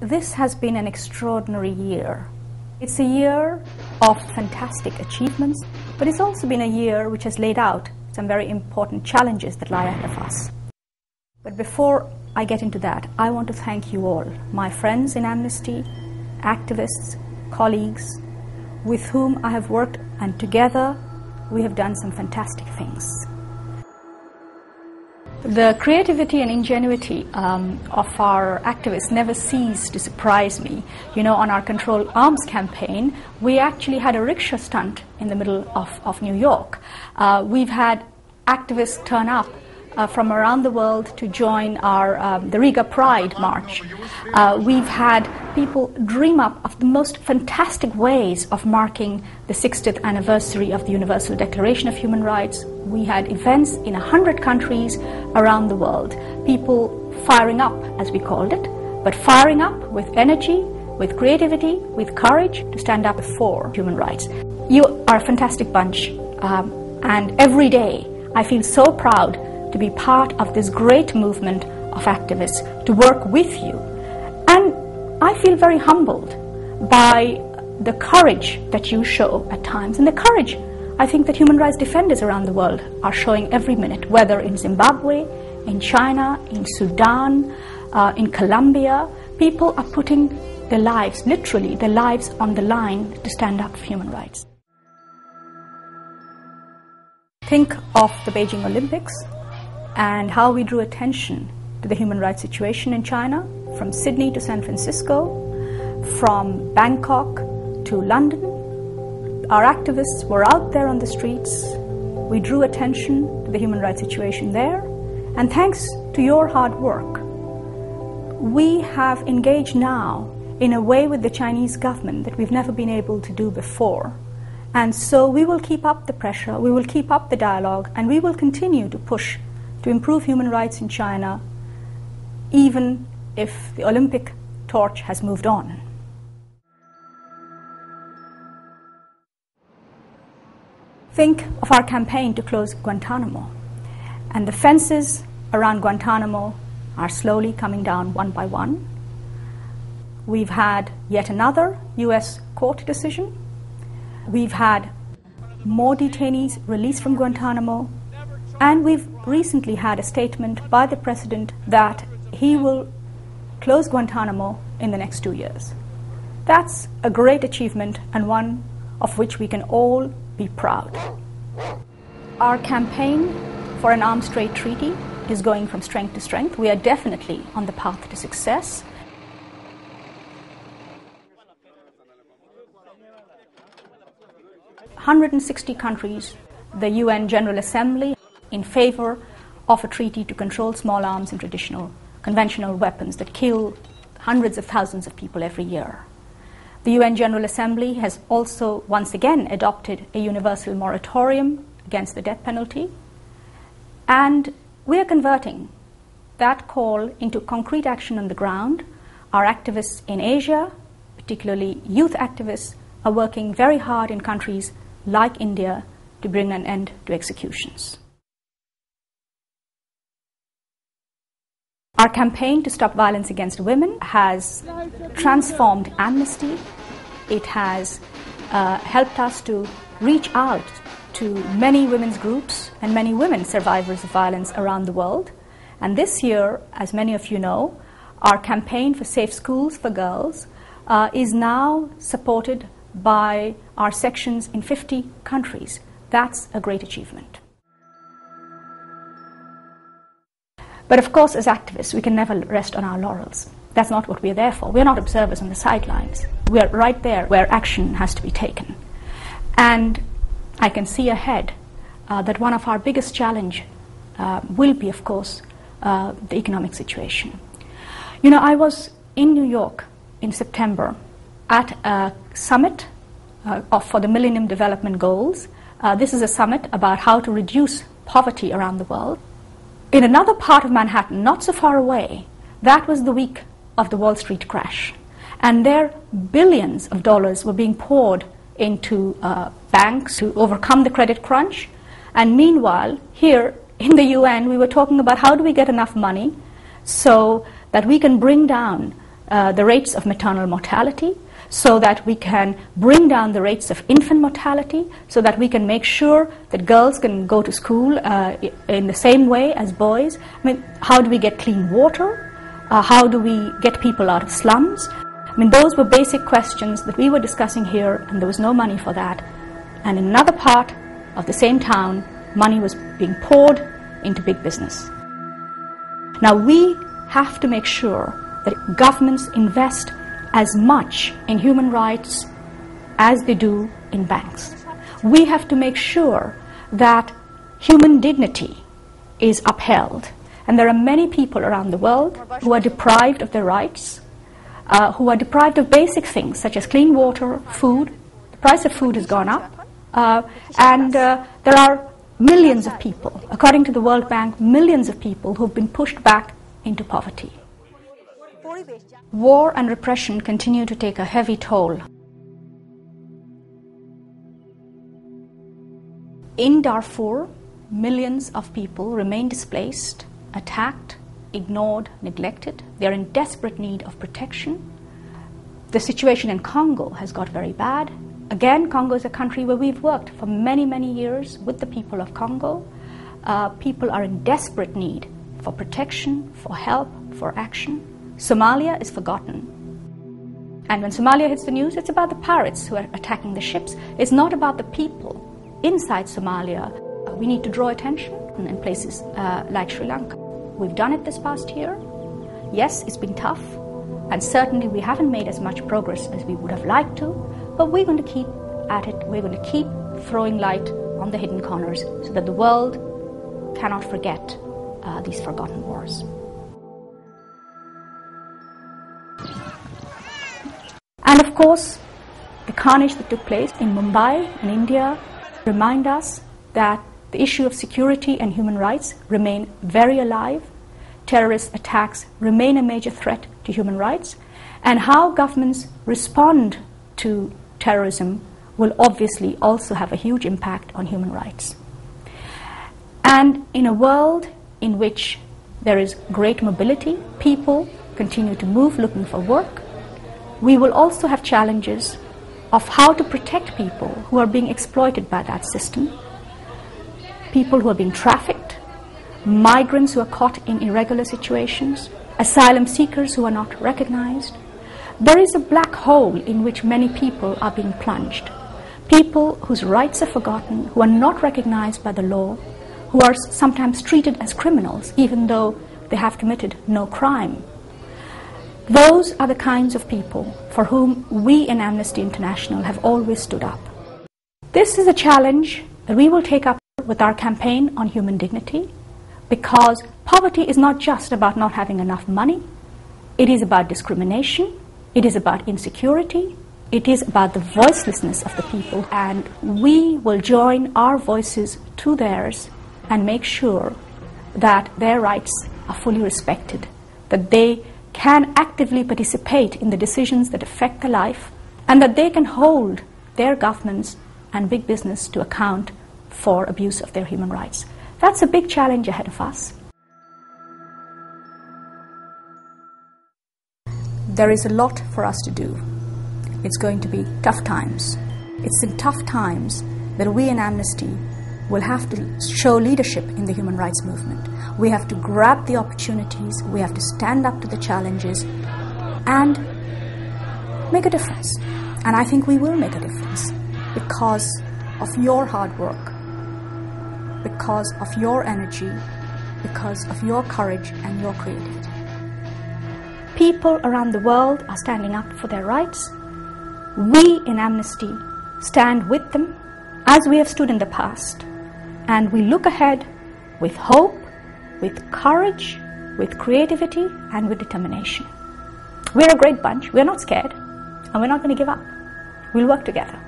This has been an extraordinary year. It's a year of fantastic achievements, but it's also been a year which has laid out some very important challenges that lie ahead of us. But before I get into that, I want to thank you all, my friends in Amnesty, activists, colleagues, with whom I have worked, and together we have done some fantastic things. The creativity and ingenuity of our activists never cease to surprise me. You know, on our Control Arms campaign, we actually had a rickshaw stunt in the middle of New York. We've had activists turn up from around the world to join the Riga Pride March. We've had people dream up of the most fantastic ways of marking the 60th anniversary of the Universal Declaration of Human Rights. We had events in 100 countries around the world. People firing up, as we called it, but firing up with energy, with creativity, with courage to stand up for human rights. You are a fantastic bunch, and every day I feel so proud to be part of this great movement of activists, to work with you. And I feel very humbled by the courage that you show at times, and the courage I think that human rights defenders around the world are showing every minute, whether in Zimbabwe, in China, in Sudan, in Colombia. People are putting their lives, literally their lives, on the line to stand up for human rights. Think of the Beijing Olympics and how we drew attention to the human rights situation in China, from Sydney to San Francisco, from Bangkok to London. Our activists were out there on the streets. We drew attention to the human rights situation there, and thanks to your hard work, we have engaged now in a way with the Chinese government that we've never been able to do before. And so we will keep up the pressure, we will keep up the dialogue, and we will continue to push to improve human rights in China, even if the Olympic torch has moved on. Think of our campaign to close Guantanamo, and the fences around Guantanamo are slowly coming down one by one. We've had yet another US court decision. We've had more detainees released from Guantanamo, and we've recently had a statement by the President that he will close Guantanamo in the next 2 years. That's a great achievement, and one of which we can all be proud. Our campaign for an arms trade treaty is going from strength to strength. We are definitely on the path to success. In 160 countries, the UN General Assembly in favor of a treaty to control small arms and conventional weapons that kill hundreds of thousands of people every year. The UN General Assembly has also once again adopted a universal moratorium against the death penalty, and we are converting that call into concrete action on the ground. Our activists in Asia, particularly youth activists, are working very hard in countries like India to bring an end to executions. Our campaign to stop violence against women has transformed Amnesty. It has helped us to reach out to many women's groups and many women survivors of violence around the world. And this year, as many of you know, our campaign for safe schools for girls is now supported by our sections in 50 countries. That's a great achievement. But of course, as activists, we can never rest on our laurels. That's not what we're there for. We're not observers on the sidelines. We're right there where action has to be taken. And I can see ahead that one of our biggest challenge will be, of course, the economic situation. You know, I was in New York in September at a summit for the Millennium Development Goals. This is a summit about how to reduce poverty around the world. In another part of Manhattan, not so far away, that was the week of the Wall Street crash. And there, billions of dollars were being poured into banks to overcome the credit crunch. And meanwhile, here in the UN, we were talking about how do we get enough money so that we can bring down the rates of maternal mortality, so that we can bring down the rates of infant mortality, so that we can make sure that girls can go to school in the same way as boys. I mean, how do we get clean water? How do we get people out of slums? I mean, those were basic questions that we were discussing here, and there was no money for that. And in another part of the same town, money was being poured into big business. Now, we have to make sure that governments invest as much in human rights as they do in banks. We have to make sure that human dignity is upheld. And there are many people around the world who are deprived of their rights, who are deprived of basic things such as clean water, food. The price of food has gone up. And there are millions of people, according to the World Bank, millions of people who have been pushed back into poverty. War and repression continue to take a heavy toll. In Darfur, millions of people remain displaced, attacked, ignored, neglected. They are in desperate need of protection. The situation in Congo has got very bad. Again, Congo is a country where we've worked for many, many years with the people of Congo. People are in desperate need for protection, for help, for action. Somalia is forgotten. And when Somalia hits the news, it's about the pirates who are attacking the ships. It's not about the people inside Somalia. We need to draw attention in places like Sri Lanka. We've done it this past year. Yes, it's been tough, and certainly we haven't made as much progress as we would have liked to, but we're going to keep at it. We're going to keep throwing light on the hidden corners so that the world cannot forget these forgotten wars. And of course, the carnage that took place in Mumbai, in India, remind us that the issue of security and human rights remain very alive. Terrorist attacks remain a major threat to human rights, and how governments respond to terrorism will obviously also have a huge impact on human rights. And in a world in which there is great mobility, people continue to move looking for work, we will also have challenges of how to protect people who are being exploited by that system, people who are being trafficked, migrants who are caught in irregular situations, asylum seekers who are not recognized. There is a black hole in which many people are being plunged. People whose rights are forgotten, who are not recognized by the law, who are sometimes treated as criminals even though they have committed no crime. Those are the kinds of people for whom we in Amnesty International have always stood up. This is a challenge that we will take up with our campaign on human dignity, because poverty is not just about not having enough money. It is about discrimination. It is about insecurity. It is about the voicelessness of the people. And we will join our voices to theirs and make sure that their rights are fully respected, that they can actively participate in the decisions that affect their life, and that they can hold their governments and big business to account for abuse of their human rights. That's a big challenge ahead of us. There is a lot for us to do. It's going to be tough times. It's in tough times that we in Amnesty will have to show leadership in the human rights movement. We have to grab the opportunities, we have to stand up to the challenges and make a difference. And I think we will make a difference because of your hard work, because of your energy, because of your courage and your creativity. People around the world are standing up for their rights. We in Amnesty stand with them as we have stood in the past. And we look ahead with hope, with courage, with creativity, and with determination. We're a great bunch. We're not scared, and we're not going to give up. We'll work together.